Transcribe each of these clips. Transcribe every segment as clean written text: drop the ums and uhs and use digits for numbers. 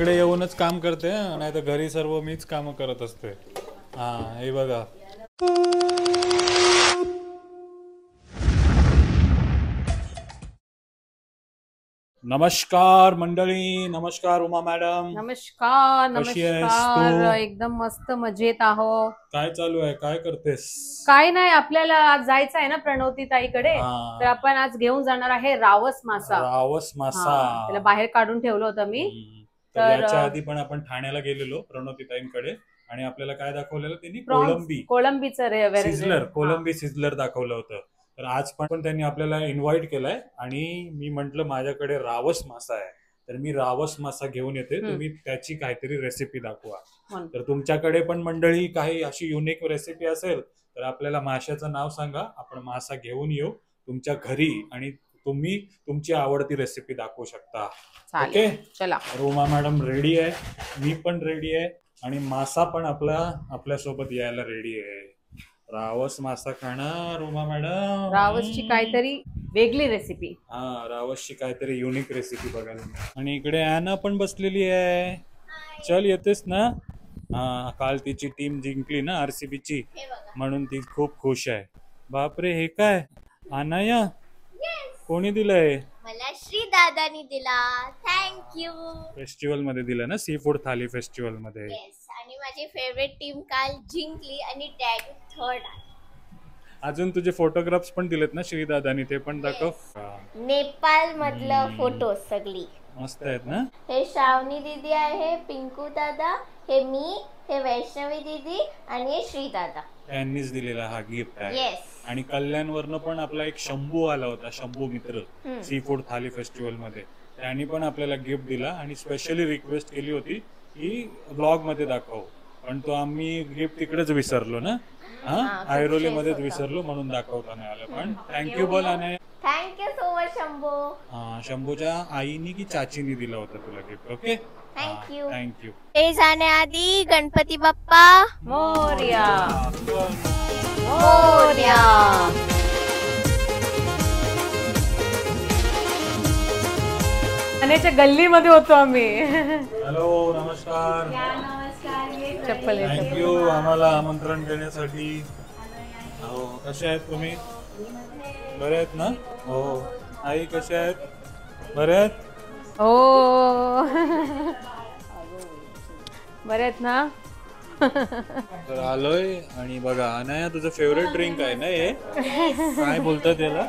इकडे येऊनच काम करते, नाही तर घरी सर्व मीच काम करत असते. हा हे बघा. नमस्कार मंडळी. नमस्कार उमा मॅडम. नमस्कार. कशी आहेस नमस्कार. तू? एकदम मस्त मजेत आहो. काय चालू आहे, काय करतेस? काय नाही, आपल्याला आज जायचं आहे ना प्रणवती ताईकडे, हा. तर आपण आज घेऊन जाणार आहे रावस मासा. रावस मासा. त्याला बाहेर काढून ठेवलं होतं मी. तर याच्या आधी पण आपण ठाण्याला गेलेलो प्रणवती ताईंकडे, आणि आपल्याला काय दाखवलेलं त्यांनी? कोळंबीचं सिझलर, कोळंबी सिझलर दाखवलं होतं. तर आज पण त्यांनी आपल्याला इन्व्हाइट केलाय, आणि मी म्हंटल माझ्याकडे रावस मासा आहे, तर मी रावस मासा घेऊन येते, तुम्ही त्याची काहीतरी रेसिपी दाखवा. तर तुमच्याकडे पण मंडळी काही अशी युनिक रेसिपी असेल तर आपल्याला माशाचं नाव सांगा, आपण मासा घेऊन येऊ तुमच्या घरी आणि तुम्ही तुमची आवडती रेसिपी दाखवू शकता. ओके, चला. रोमा मॅडम रेडी आहे, मी पण रेडी आहे, आणि मासा पण आपल्यासोबत यायला रेडी आहे. रावस मासा खाणार रोमा मॅडम. रावसची काहीतरी वेगळी रेसिपी. हा, रावसची काहीतरी युनिक रेसिपी बघायला. आणि इकडे ॲना पण बसलेली आहे. चल येतेस ना? हा, काल तिची टीम जिंकली ना RCBची, म्हणून ती खूप खुश आहे. बापरे, हे काय अनाया? कोणी दिलंय? मला श्री दादानी दिला. थँक्यू. फेस्टिवल मध्ये दिलं ना, सी फूड थाली फेस्टिवल मध्ये. आणि माझी फेवरेट टीम काल जिंकली आणि डॅडी थर्ड आले. अजून तुझे फोटोग्राफ्स पण दिलेत ना श्री दादानी, ते पण दाखव. नेपाळ मधलं फोटो सगळी मस्त आहेत ना. हे श्रावणी दीदी आहे, पिंकू दादा, हे मी, हे वैष्णवी दीदी, आणि हे श्री दादा. त्यांनीच दिलेला हा गिफ्ट आहे. आणि कल्याणवरनं पण आपला एक शंभू आला होता, शंभू मित्र, सी फूड थाली फेस्टिवल मध्ये. त्यांनी पण आपल्याला गिफ्ट दिला आणि स्पेशली रिक्वेस्ट केली होती की ब्लॉग मध्ये दाखव, पण तो आम्ही गिफ्ट तिकडेच विसरलो ना. ऐरोली मध्येच विसरलो, म्हणून दाखवता नाही आलं. पण थँक्यू बोल. आणि थँक्यू सो मच शंभू. शंभूच्या आईनी की चाचीनी दिला होता तुला गिफ्ट. Okay, thank you. थँक्यू. ते जाण्याआधी गणपती बाप्पा मोरया. मोरया. ठाण्याच्या गल्लीमध्ये होतो आम्ही. हॅलो, नमस्कार. चप्पल. थँक्यू आम्हाला आमंत्रण देण्यासाठी. हो, कसे आहेत तुम्ही? बरे आहेत ना? हो. आई कसे आहेत? बरे आहेत? हो. बरे आहेत ना? तर आलोय, आणि बघा अनाया, तुझं फेवरेट ड्रिंक आहे ना हे? काय बोलतात त्याला?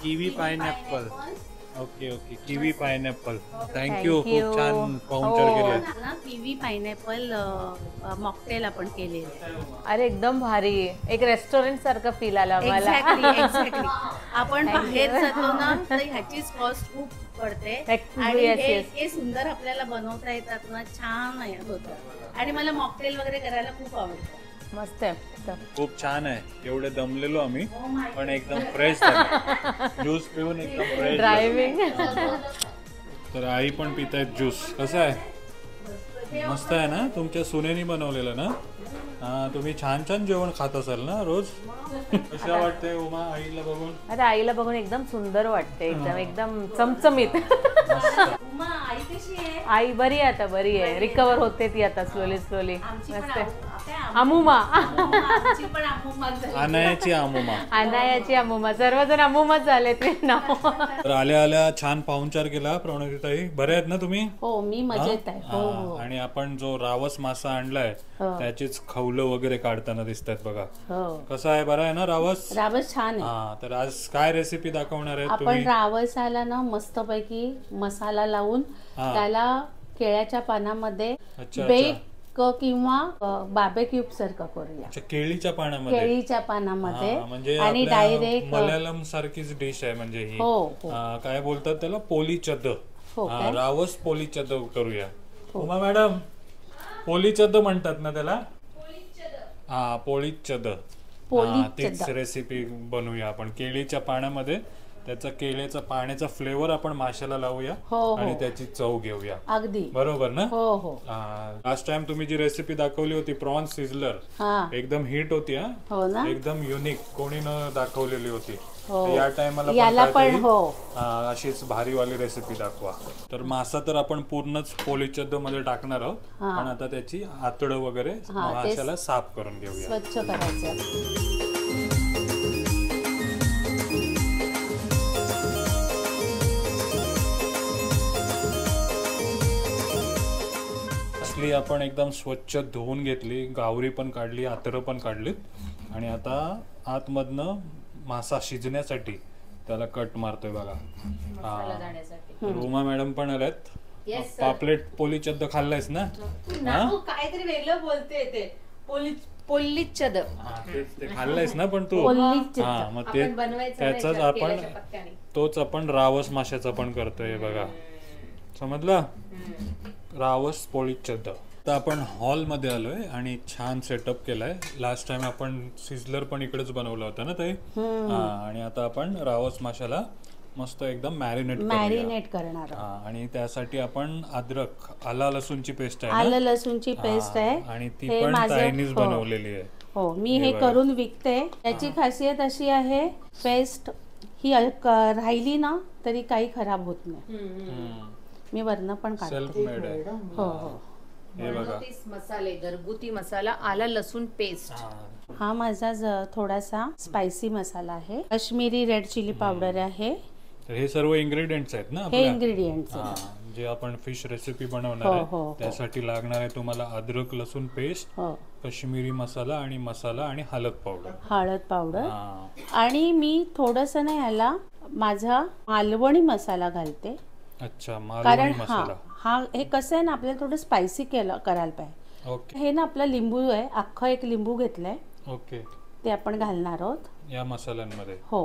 Kiwi pineapple. Okay okay, kiwi pineapple. Thank you, खूप छान पाहुणचार केला. किवी पायनॅपल मॉकटेल आपण केले. अरे एकदम भारी, एक रेस्टॉरंट सारखं फील आला मला. एक्झॅक्टली. आपण बाहेर जातो ना, तर ह्याचीच कॉस्ट खूप पडते, आणि हे सुंदर आपल्याला बनवता येतात ना, छान होतं. आणि मला मॉकटेल वगैरे करायला खूप आवडतं. मस्त आहे, खूप छान आहे. एवढे दमलेलो आम्ही, पण एकदम फ्रेश ज्यूस पिऊन एकदम फ्रेश. ड्रायव्हिंग. तर आई पण पितायत ज्यूस. कसं आहे? मस्त आहे ना? तुमच्या सुनेनी बनवलेलं ना? तुम्ही छान छान जेवण खात असाल ना रोज? कशा वाटते उमा आईला बघून? अरे आईला बघून एकदम सुंदर वाटते, एकदम चमचमीत. आई कशी आहे? आई बरी आहे आता, बरी आहे, रिकवर होते ती आता स्लोली. मस्त. अमुमा. अनायाची अमुमा. अनायाची अमुमा, सर्वजण अमुमाच झाले ते नाव. तर आल्या आल्या छान पाहुणचार केला प्रणवतीताई. बरे आहेत ना तुम्ही? हो, मी मजेत आहे. हो. आणि आपण जो रावस मासा आणलाय त्याचीच खवलं वगैरे काढताना दिसतात बघा. कसं आहे, बरं आहे ना रावस? रावस छान आहे. तर आज काय रेसिपी दाखवणार आहे आपण? रावसाला ना मस्तपैकी मसाला लावून त्याला केळ्याच्या पानामध्ये बेक किंवा बार्बेक्यू सारखं करूया. केळीच्या पानामध्ये? केळीच्या पानामध्ये. म्हणजे आणि डायरेक्ट मल्याळम सारखीच डिश आहे म्हणजे ही. काय बोलतात त्याला? पोलीचद. रावस पोलीचद करूया. उमा मॅडम, पोलीचद म्हणतात ना त्याला? पोलीचद. तीच रेसिपी बनवूया आपण. केळीच्या पानामध्ये त्याचा केळीचा पाण्याचा फ्लेवर आपण माशाला लावूया आणि त्याची चव घेऊया. अगदी बरोबर ना? हो हो. लास्ट टाइम तुम्ही जी रेसिपी दाखवली होती प्रॉन्स सिझलर, एकदम हिट होती. एकदम युनिक, कोणी न दाखवलेली होती. हो. तर या टायमाला याला पण हो अशीच भारीवाली रेसिपी दाखवा. तर मासा तर आपण पूर्णच पोलिचद्द मध्ये टाकणार आहोत, पण आता त्याची आतडं वगैरे माशाला साफ करून घेऊया. स्वच्छ करायचं. असली आपण एकदम स्वच्छ धुवून घेतली, गावरी पण काढली, आतडं पण काढलीत, आणि आता आतमधनं मासा शिजण्यासाठी त्याला कट मारतोय बघा. रोमा मॅडम पण आल्यात. पापलेट पोलिचद्द खाल्लायस ना? काहीतरी वेगळं बोलते ते पोल्लीचद ते खाल्लायस ना पण तू? हा, मग ते त्याचाच आपण तोच आपण रावस माशाचा पण करतोय बघा. समजलं? रावस पोलिचद्द. आता आपण हॉल मध्ये आलोय आणि छान सेटअप केलाय. लास्ट टाइम आपण सिझलर पण इकडेच बनवला होता ना ताई? आणि आता आपण रावस माशाला मस्त एकदम मॅरिनेट करणार. आणि त्यासाठी आपण अद्रक, आला लसूणची पेस्ट आहे, आलं लसूणची पेस्ट आहे, आणि ती पण ताईनीच बनवलेली आहे. हो, मी हे करून विकते. त्याची खासियत अशी आहे, पेस्ट ही राहिली ना तरी काही खराब होत नाही. मी वर्ण पण सेल्फ काढते. मेड आहे. हो हो. हे बघा, मसाले, घरगुती मसाला, आला लसूण पेस्ट. हा माझा थोडासा स्पायसी मसाला आहे. काश्मीरी रेड चिली पावडर आहे. तर हे सर्व इन्ग्रेडियंट्स आहेत ना हे आपल्या? इन्ग्रेडियंट्स जे आपण फिश रेसिपी बनवणार आहे त्यासाठी लागणार आहे तुम्हाला अद्रक लसूण पेस्ट, काश्मीरी मसाला आणि हळद पावडर. आणि मी थोडस ना याला माझा मालवणी मसाला घालते. अच्छा, कारण मालवणी मसाला. हा हे कसं आहे ना, आपल्याला थोडं स्पायसी करायला पाहिजे. ओके. हे ना आपला लिंबू आहे, अख्खं एक लिंबू घेतलंय, ओके. ते आपण घालणार आहोत या मसाल्यांमध्ये. हो,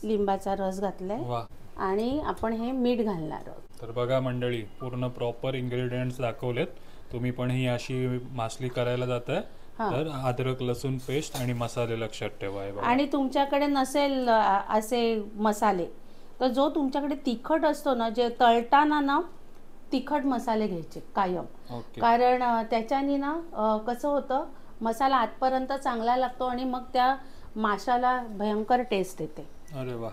लिंबाचा रस घातलाय. वा. आणि आपण हे मीठ घालणार आहोत. तर बघा मंडळी, पूर्ण प्रॉपर इन्ग्रेडियंट्स दाखवलेत. तुम्ही पण ही अशी मासली करायला जाताय तर अद्रक लसूण पेस्ट आणि मसाले लक्षात ठेवा. आणि तुमच्याकडे नसेल असे मसाले तर जो तुमच्याकडे तिखट असतो ना, जे तळताना ना तिखट मसाले घ्यायचे कायम. कारण त्याच्यानी ना कसं होतं, मसाला आतपर्यंत चांगला लागतो आणि मग त्या माशाला भयंकर टेस्ट येते. अरे वा.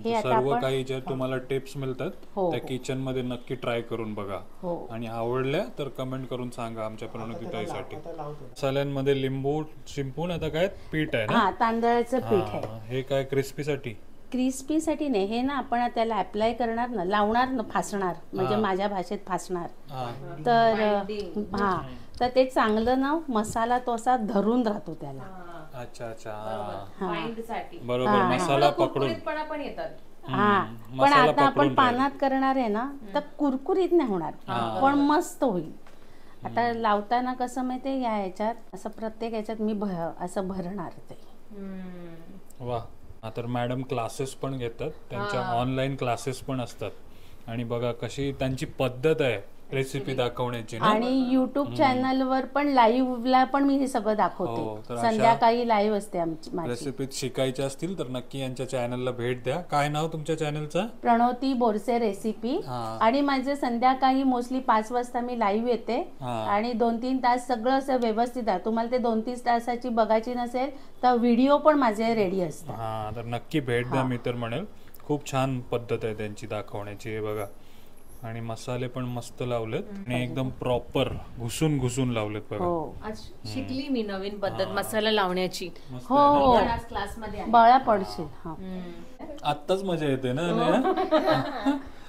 हे सर्व काही जे तुम्हाला टिप्स मिळतात त्या किचन मध्ये नक्की ट्राय करून बघा. आणि आवडल्या तर कमेंट करून सांगा आमच्या प्रणोदिताईसाठी. मसाल्यांमध्ये लिंबू शिंपून आता काय पीठ आहे ना, तांदळाचं पीठ आहे. हे काय क्रिस्पीसाठी? क्रिस्पीसाठी नाही, हे ना आपण त्याला अप्लाय करणार ना, लावणार ना, फासणार, म्हणजे माझ्या भाषेत फासणार. तर ते चांगलं ना मसाला तो असा धरून राहतो त्याला. अच्छा अच्छा, बरोबर. मसाला पकडून पण येतात. पण आता आपण पानात करणार आहे ना तर कुरकुरीत नाही होणार, पण मस्त होईल. आता लावताना कसं माहितीये, या ह्याच्यात असं प्रत्येक ह्याच्यात मी असं भरणार ते. वा. तर मॅडम क्लासेस पण घेतात, त्यांच्या ऑनलाईन क्लासेस पण असतात. आणि बघा कशी त्यांची पद्धत आहे रेसिपी दाखवण्याची. आणि युट्यूब चॅनलवर पण लाईव्हला पण मी हे सगळं दाखवते. संध्याकाळी लाईव्ह असते आमची. रेसिपी शिकायच्या असतील तर नक्की यांच्या चॅनलला भेट द्या. काय नाव तुमच्या चॅनलचं? प्रणोती बोरसे रेसिपी. आणि माझे संध्याकाळी मोस्टली 5 वाजता मी लाईव्ह येते आणि 2-3 तास सगळं असं व्यवस्थित आहे. तुम्हाला ते 2-3 तासाची बघायची नसेल तर व्हिडिओ पण माझे रेडी असतात. तर नक्की भेट द्या. मी तर म्हणेल खूप छान पद्धत आहे त्यांची दाखवण्याची. हे बघा, आणि मसाले पण मस्त लावलेत आणि एकदम प्रॉपर घुसून लावलेत बघा. आज शिकली मी नवीन पद्धत मसाला लावण्याची. हो, क्लास मध्ये बळा पडशील. आत्ताच मजा येते ना.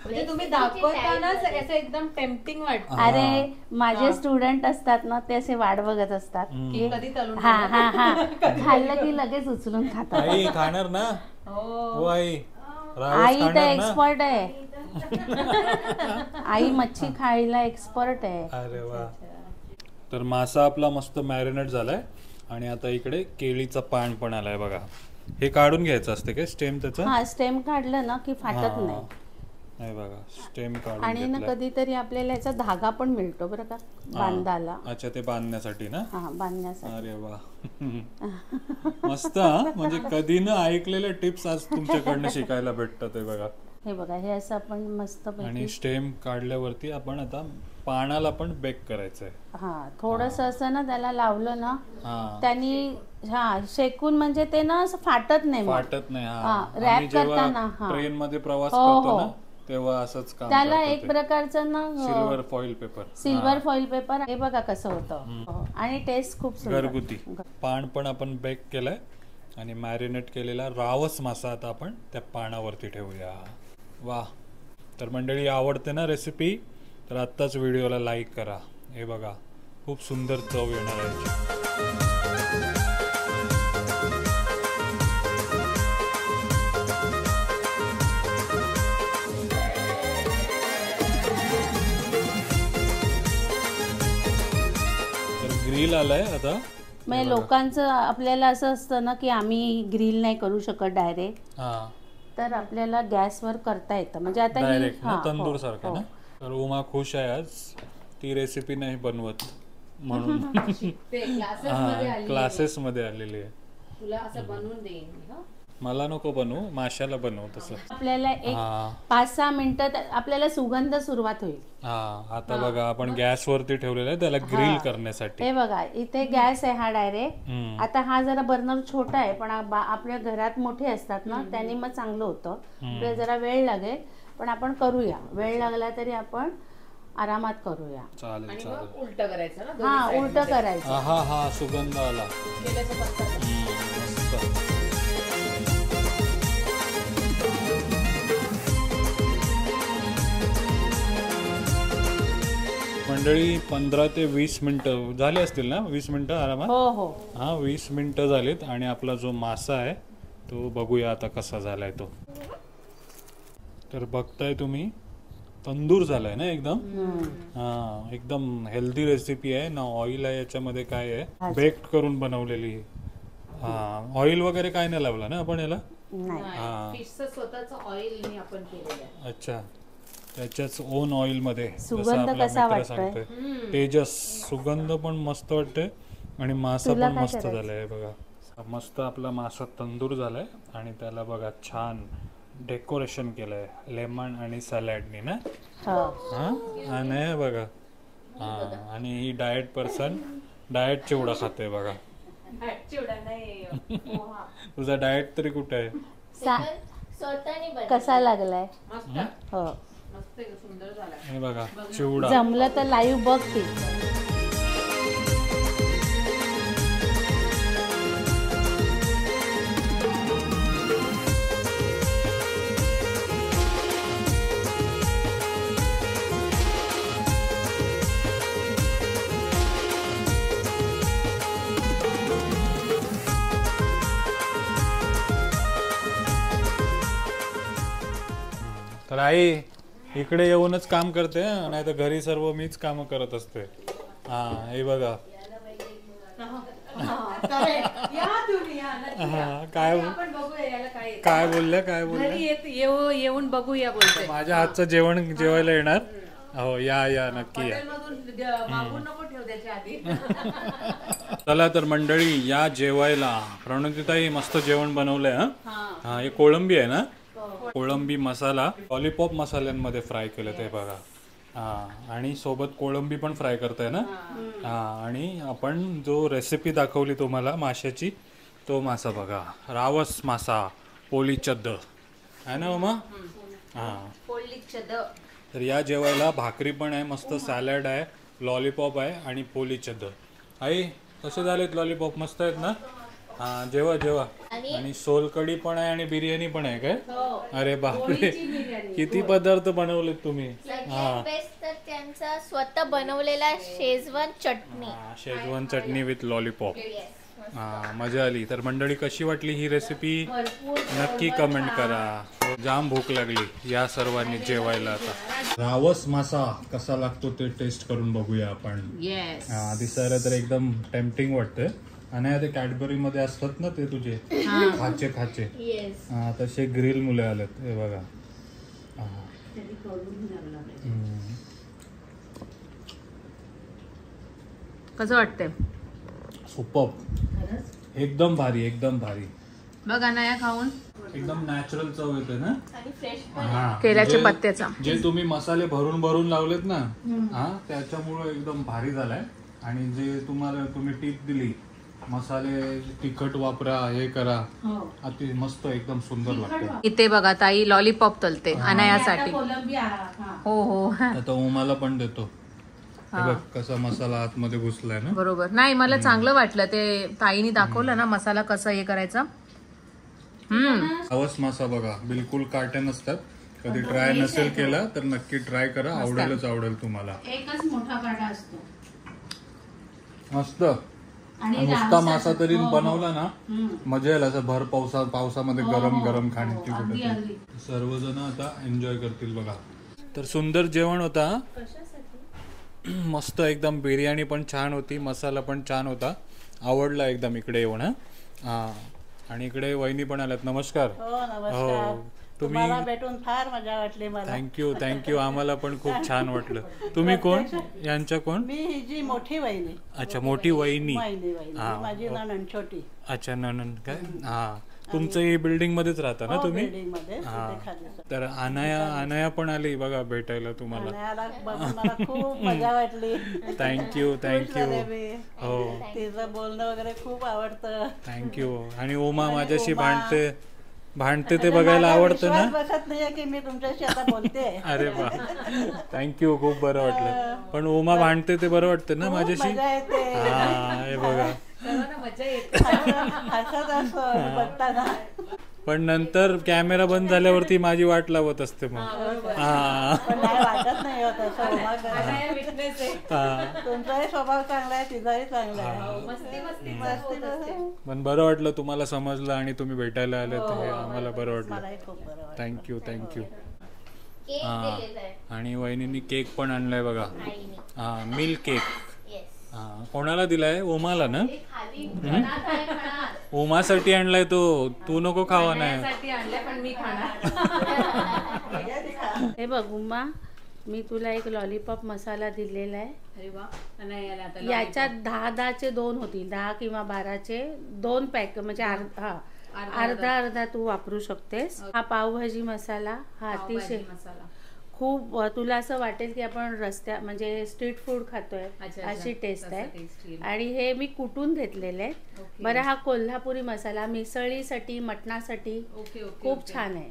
म्हणजे तुम्ही दाखवताना असं एकदम टेम्पटिंग वाटतं. अरे माझे स्टुडंट असतात ना, ते असे वाट बघत असतात की कधी तळून खाल्लं की लगेच उचलून खातात. आई खाणार ना? हो आई. आई तर एक्सपर्ट आहे. आई मच्छी खायला एक्सपर्ट आहे. अरे वा. तर मासा आपला मस्त मॅरिनेट झालाय आणि आता इकडे केळीचा पान पण आलाय बघा. हे काढून घ्यायचं असते काय स्टेम त्याचं? हा, स्टेम काढलं ना की फाटत नाही. नाही बघा, स्टेम काढून आणि ना कधीतरी आपल्याला याचा धागा पण मिळतो बरं का बांधायला. अच्छा, ते बांधण्यासाठी ना? हा, बांधण्यासाठी. अरे वा. मस्त. म्हणजे कधी न ऐकलेल्या टिप्स आज तुमच्याकडनं शिकायला भेटतात. हे बघा, हे बघा, हे असं आपण मस्त. आणि स्टेम काढल्यावरती आपण आता पानाला पण बेक करायचंय. हा थोडस असं ना त्याला लावलं ना हा त्यांनी शेकून म्हणजे ते ना असं फाटत नाही मग. फाटत नाही. रॅप करताना ट्रेन मध्ये प्रवास हो, करतो हो. ना तेव्हा असंच काम त्याला करतं एक ते. प्रकारचं ना silver foil paper. Silver foil paper हे बघा कसं होतं. आणि टेस्ट खूप सुंदर. घरगुती पान पण आपण बेक केलंय आणि मॅरिनेट केलेला रावस मासा आता आपण त्या पानावरती ठेवूया. वा. तर मंडळी आवडते ना रेसिपी तर आत्ताच व्हिडिओला लाईक करा. हे बघा खूप सुंदर चव येणार आहे. ग्रिल आलाय आता. म्हणजे लोकांचं आपल्याला असं असतं ना की आम्ही ग्रिल नाही करू शकत डायरेक्ट, तर आपल्याला गॅसवर करता येतं. म्हणजे आता डायरेक्ट तंदूर सारखं ना. तर उमा खुश आहे आज, ती रेसिपी नाही बनवत म्हणून क्लासेस मध्ये आलेली आहे. तुला असं बनवून देईन. मला नको बनवू, माशाला बनवू तसं. आपल्याला एक 5-6 मिनिटं आपल्याला सुगंध सुरुवात होईल. आता बघा आपण गॅस वरती ठेवलेला आहे त्याला ग्रिल करण्यासाठी. हे बघा इथे गॅस आहे हा डायरेक्ट. आता हा जरा बर्नर छोटा आहे पण आपल्या घरात मोठे असतात ना त्यांनी मग चांगलं होतं. आपल्याला जरा वेळ लागेल पण आपण करूया. वेळ लागला तरी आपण आरामात करूया. चालेल चालेल. उलट करायचं ना. हा उलट करायचं. हा सुगंध आला. मंडळी 15 ते 20 मिनिटं झाली असतील ना. 20 मिनिटं आरामात. हो हो. 20 मिनिटं झालीत आणि आपला जो मासा आहे तो बघूया आता कसा झालाय तो. तर बघताय तुम्ही तंदूर झालाय ना एकदम. एकदम हेल्दी रेसिपी आहे ना. ऑइल आहे याच्यामध्ये. काय आहे बेक्ड करून बनवलेली. ऑइल वगैरे काय नाही लावला ना आपण याला. फिशचं स्वतःचं ऑइल आपण केलेलं आहे. अच्छा. त्याच्याच ओन ऑइल मध्ये. सुगंध कसा वाटतोय. तेजस सुगंध पण मस्त वाटते आणि मासा पण मस्त झालाय बघा. मस्त आपला मासा तंदूर झालाय आणि त्याला बघा छान डेकोरेशन केलंय लेमन आणि सॅलडनी ना. आणि बघा आणि ही डाएट पर्सन डाएट चिवडा खाते बघा. तुझा डाएट तरी कुठे आहे. कसा लागलाय. हो सुंदर झाला. हे बघा चिवडा. जमलं तर लाईव्ह बघ की. तर आई इकडे येऊनच काम करते नाही तर घरी सर्व मीच काम करत असते. हे बघा. काय बोलले येऊन बघूया बोलते. माझ्या हातचं जेवण जेवायला येणार. हो या नक्की या. चला तर मंडळी या जेवायला. प्रणोदिताई मस्त जेवण बनवलंय. हा हे कोळंबी आहे ना. कोळंबी मसाला लॉलीपॉप मसाल्यांमध्ये फ्राय केलं ते बघा. आणि सोबत कोळंबी पण फ्राय करताय ना. आणि आपण जो रेसिपी दाखवली तुम्हाला माशाची तो मासा बघा. रावस मासा पोलीचद्द आहे ना उमा. तर या जेवायला भाकरी पण आहे मस्त. सॅलड आहे लॉलीपॉप आहे आणि पोलीचद्द. आई कसे झालेत लॉलीपॉप. मस्त आहेत ना. जेवा जेवा. आणि सोलकडी पण आहे आणि बिर्याणी पण आहे काय. अरे बापरे किती पदार्थ बनवलेत तुम्ही. तर त्यांचा स्वतः बनवलेला Schezwan chutney. Schezwan chutney with lollipop. मजा आली. तर मंडळी कशी वाटली ही रेसिपी नक्की कमेंट करा. जाम भूक लागली या सर्वांनी जेवायला. आता रावस मासा कसा लागतो ते टेस्ट करून बघूया आपण. दिसायला तर एकदम टेम्पटिंग वाटतंय. आणि ते कॅडबरी मध्ये असतात ना ते तुझे खाचे तसे ग्रिल मुले आलेत. हे बघा. कसं वाटतंय. सुपर एकदम भारी एकदम भारी. बघा ना या खाऊन. एकदम नॅचरल चव येते ना. आणि फ्रेश हा. केल्याच्या जे- पत्त्याचा. जे तुम्ही मसाले भरून भरून लावलेत ना, हा त्याच्यामुळे एकदम भारी झालाय. आणि जे तुम्ही टीप दिली, मसाले तिखट वापरा, हे करा, अति मस्त एकदम सुंदर लागतं. इथे बघा ताई लॉलीपॉप तलते अनायासाठी. कोलंबी हा. हो हो आता उमाला पण देतो. हे बघ कसा मसाला आतमध्ये घुसलाय ना. बरोबर. नाही मला चांगलं वाटलं ते ताईनी दाखवलं ना मसाला कसा हे करायचा. रावस मासा बघा बिलकुल काटे नसतात. कधी ट्राय नसेल केला तर नक्की ट्राय करा, आवडेलच आवडेल तुम्हाला. एकच मोठा काटा असतो. मस्त. आणि नुसता मासा तरी बनवला ना मजा येईल. असं भर पावसामध्ये गरम गरम खाण्याची कुठे. सर्वजण आता एन्जॉय करतील बघा. तर सुंदर जेवण होता. मस्त एकदम. बिर्याणी पण छान होती, मसाला पण छान होता, आवडला एकदम इकडे येऊन. हा. आणि इकडे वहिनी पण आल्यात. नमस्कार. हो तुम्ही भेटून फार मजा वाटली मला. थँक्यू. आम्हाला पण खूप छान वाटलं. तुम्ही कोण? यांच्या कोण? मी ही जी मोठी वहिनी. अच्छा मोठी वहिनी. हा. माझी नणंद छोटी. अच्छा ननंद काय. हा तुमचं ही बिल्डिंग मध्येच राहता ना तुम्ही? बिल्डिंग मध्ये खाली. तर अनाया पण आली बघा भेटायला तुम्हाला. अनायाला बघून मला खूप मजा वाटली. थँक्यू. हो तिचं बोलणं वगैरे खूप आवडतं. थँक्यू. आणि उमा माझ्याशी भांडते ते बघायला आवडतं ना. बसत नाहीये की मी तुमच्याशी आता बोलते. अरे वा थँक्यू. खूप बरं वाटलं. पण उमा भांडते ते बरं वाटतं ना माझ्याशी. मजा येते. हा हे बघा. हसत असतो बघताना. पण नंतर कॅमेरा बंद झाल्यावरती माझी वाट लावत असते मग. हा पण नाही वाटत नाही होत असं. तुमचाही स्वभाव चांगला आहे, तिचाही चांगला आहे. मस्ती. पण बरं वाटलं तुम्हाला समजलं आणि तुम्ही भेटायला आले तर हे आम्हाला बरं वाटलं. मलाही खूप बरं वाटलं. थँक्यू. केक हा. दिलेला आहे आणि वहिनींनी केक पण आणलाय बघा. आईने. हा मिल्क केक. येस. हा कोणाला दिलाय? ओमाला ना. खाली खणात आहे, खणात. ओमासाठी आणलाय तो. तू नको खावा नाही. पण मी खाणार. हे बघ उमा, मी तुला एक लॉलीपॉप मसाला दिलेला आहे. अरे वा. अनायाला आता याच्यात 10चे 2 होतील, 10 किंवा 12चे 2 पॅक, म्हणजे अर्धा तू वापरू शकतेस. हा पावभाजी मसाला, हा अतिशय मसाला. खूप तुला असं वाटेल की आपण म्हणजे स्ट्रीट फूड खातोय अशी टेस्ट आहे. आणि हे मी कुटून घेतलेले आहे. बरं हा कोल्हापुरी मसाला मिसळीसाठी, मटणासाठी खूप छान आहे.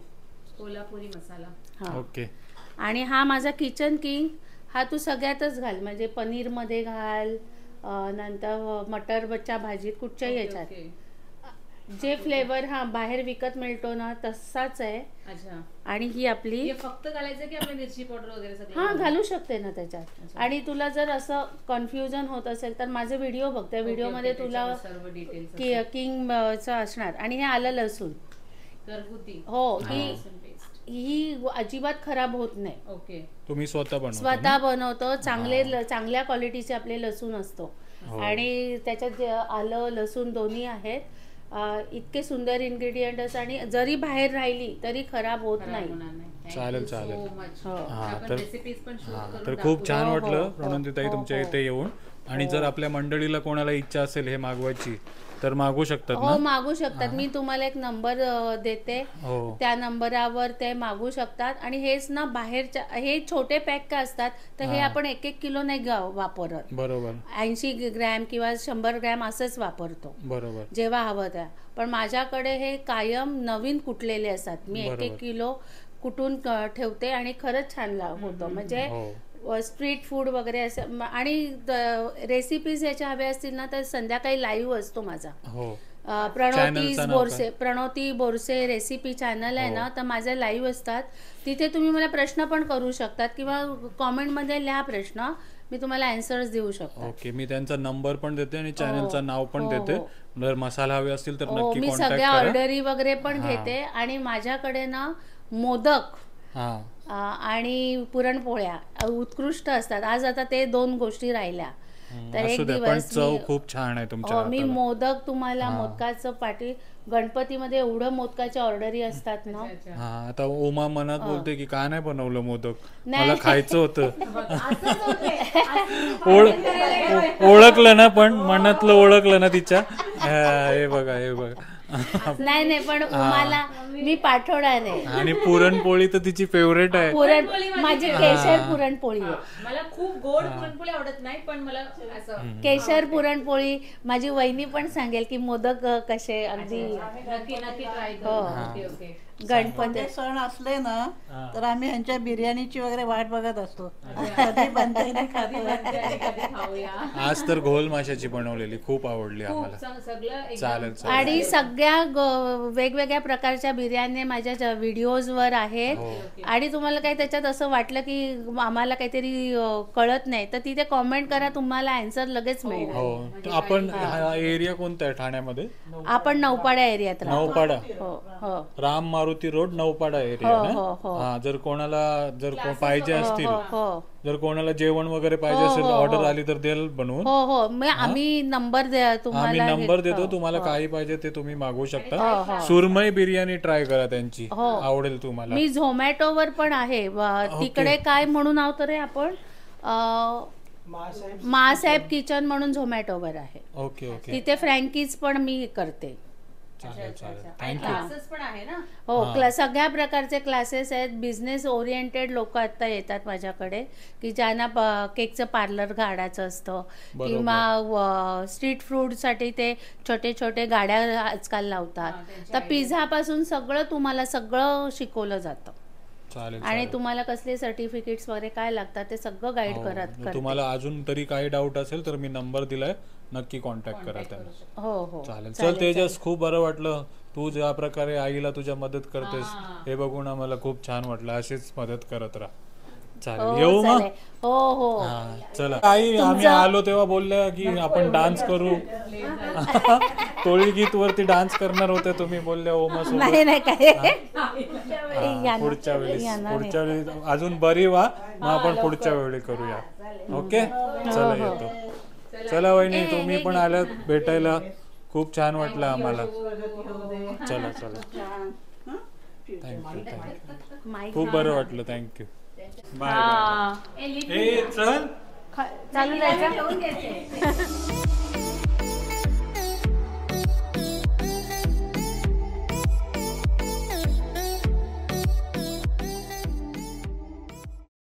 कोल्हापुरी मसाला. हा. ओके. आणि हा माझा किचन किंग, हा तू सगळ्यातच घाल, म्हणजे पनीर मध्ये घाल, नंतर मटरच्या भाजीत, कुठच्याही याच्यात जे फ्लेवर हा बाहेर विकत मिळतो ना तसाच आहे. अच्छा. आणि ही आपली फक्त घालायचं की आपली मिरची पावडर वगैरे सगळं? हा घालू शकते ना त्याच्यात. आणि तुला जर असं कन्फ्युजन होत असेल तर माझे व्हिडिओ बघ, त्या व्हिडिओ मध्ये तुला सर्व डिटेल्स किंगचं असणार. आणि हे आलं लसूण घरगुती. हो, ही अजिबात खराब होत नाही. ओके. तुम्ही स्वतः बनवतो. चांगल्या क्वालिटीचे आपले लसूण असतो. आणि त्याच्यात जे आलं लसूण दोन्ही आहेत. इतके सुंदर इन्ग्रेडियंट्स, आणि जरी बाहेर राहिली तरी खराब होत नाही. चालेल. हो. तर खूप छान वाटलं प्रणोदिताई तुमच्या इथे येऊन. आणि जर आपल्या मंडळीला कोणाला इच्छा असेल हे मागवायची तर मागवू शकतात ना? हो मागू शकतात. मी तुम्हाला एक नंबर देते, त्या नंबरावर ते मागू शकतात. आणि हेच ना बाहेरच्या हे छोटे पॅक का असतात तर हे आपण 1-1 किलो नाही वापरत. बरोबर. 80 ग्रॅम किंवा 100 ग्रॅम असंच वापरतो बरोबर जेव्हा हवं त्या. पण माझ्याकडे हे कायम नवीन कुटलेले असतात. मी 1-1 किलो कुटून ठेवते आणि खरंच छान होतं. म्हणजे स्ट्रीट फूड वगैरे असं. आणि रेसिपीज याच्या हव्या असतील ना तर संध्याकाळी लाईव्ह असतो माझा. प्रणोती बोरसे रेसिपी चॅनल आहे ना, तर माझे लाईव्ह असतात. तिथे तुम्ही मला प्रश्न पण करू शकतात किंवा कॉमेंट मध्ये लिहा प्रश्न, मी तुम्हाला आन्सर्स देऊ शकतो. ओके. मी त्यांचा नंबर पण देते आणि चॅनलचं नाव पण देते. जर मसाला हवे असतील तर नक्की मी कॉन्टॅक्ट सगळ्या करा. ऑर्डरी वगैरे पण घेते. आणि माझ्याकडे ना मोदक आणि पुरणपोळ्या उत्कृष्ट असतात. आज आता ते 2 गोष्टी राहिल्या. तर एक दिवस चव खूप छान आहे तुमच्या. मी मोदक तुम्हाला मोदकाचं पाठी गणपतीमध्ये एवढं मोदकाच्या ऑर्डरी असतात ना. आता उमा मनात बोलते की का नाही बनवलं मोदक, मला खायचं होतं. ओळखलं ना, पण मनातलं ओळखलं ना तिच्या. हे बघा नाही पण मला मी पाठवणार आहे. आणि पुरणपोळी तर तिची फेवरेट आहे. माझी केशर पुरणपोळी आहे. मला खूप गोड पुरणपोळी आवडत नाही, पण मला असं केशर पुरणपोळी. माझी वहिनी पण सांगेल की मोदक कसे अगदी नक्की ट्राय हो. ओके. गणपती ते सण असले ना तर आम्ही ह्यांच्या बिर्याणीची वगैरे वाट बघत असतो. कधी बनते ते खातो. खाऊया. आज तर घोल माशाची बनवलेली खूप आवडली आम्हाला. सगळं चालेल. आणि सगळ्या वेगवेगळ्या प्रकारच्या बिर्याणी माझ्या व्हिडिओजवर आहेत. आणि तुम्हाला काही त्याच्यात असं वाटलं की आम्हाला काहीतरी कळत नाही तर तिथे कॉमेंट करा, तुम्हाला आन्सर लगेच मिळेल. हो. आपण हा एरिया कोणता आहे ठाण्यामध्ये? आपण नौपाडा एरियात राहतो. नौपाडा. हो. राम मारुती रोड नौपाडा एरिया ना. हा, जर कोणाला पाहिजे असतील, जर कोणाला जेवण वगैरे पाहिजे असेल, ऑर्डर आली तर देईल बनवून. हो. मग आम्ही नंबर आम्ही नंबर देतो तुम्हाला. काही पाहिजे ते तुम्ही मागवू शकता. सुरमई बिर्याणी ट्राय करा त्यांची, आवडेल तुम्हाला. मी झोमॅटोवर पण आहे. तिकडे काय म्हणून आहोत रे आपण, मासाहेब किचन म्हणून झोमॅटोवर आहे. ओके. तिथे फ्रँकीज पण मी करते. चालेल. क्लासेस पण आहे ना. हो. सगळ्या प्रकारचे क्लासेस आहेत. बिझनेस ओरिएंटेड लोक आता येतात माझ्याकडे की ज्यांना केकचं पार्लर काढायचं असतं किंवा स्ट्रीट फूड साठी ते छोटे छोटे गाड्या आजकाल लावतात. तर पिझ्झा पासून सगळं तुम्हाला सगळं शिकवलं जातं. आणि तुम्हाला कसले सर्टिफिकेट्स वगैरे काय लागतात ते सगळं गाईड करत. तुम्हाला अजून तरी काही डाऊट असेल तर मी नंबर दिलाय, नक्की कॉन्टॅक्ट करा त्यांना. हो. चालेल. चल तेजस, खूप बरं वाटलं तू ज्या प्रकारे आईला तुझ्या मदत करतेस हे बघून आम्हाला खूप छान वाटलं. अशीच मदत करत राहा. चालेल, येऊ मग. हो. चला. आई आम्ही आलो तेव्हा बोलल्या की आपण डान्स करू. टोळी गीत वरती डान्स करणार होते, तुम्ही बोलल्या ओमा सोबत. नाही काय पुढच्या वेळी अजून बरी व्हा, मग आपण पुढच्या वेळी करूया. ओके. चला येतो. चला वहिनी, तुम्ही पण आल्यात भेटायला, खूप छान वाटलं आम्हाला. चला. थँक्यू. खूप बरं वाटलं. थँक्यू. बाय. चल चालू जायचं.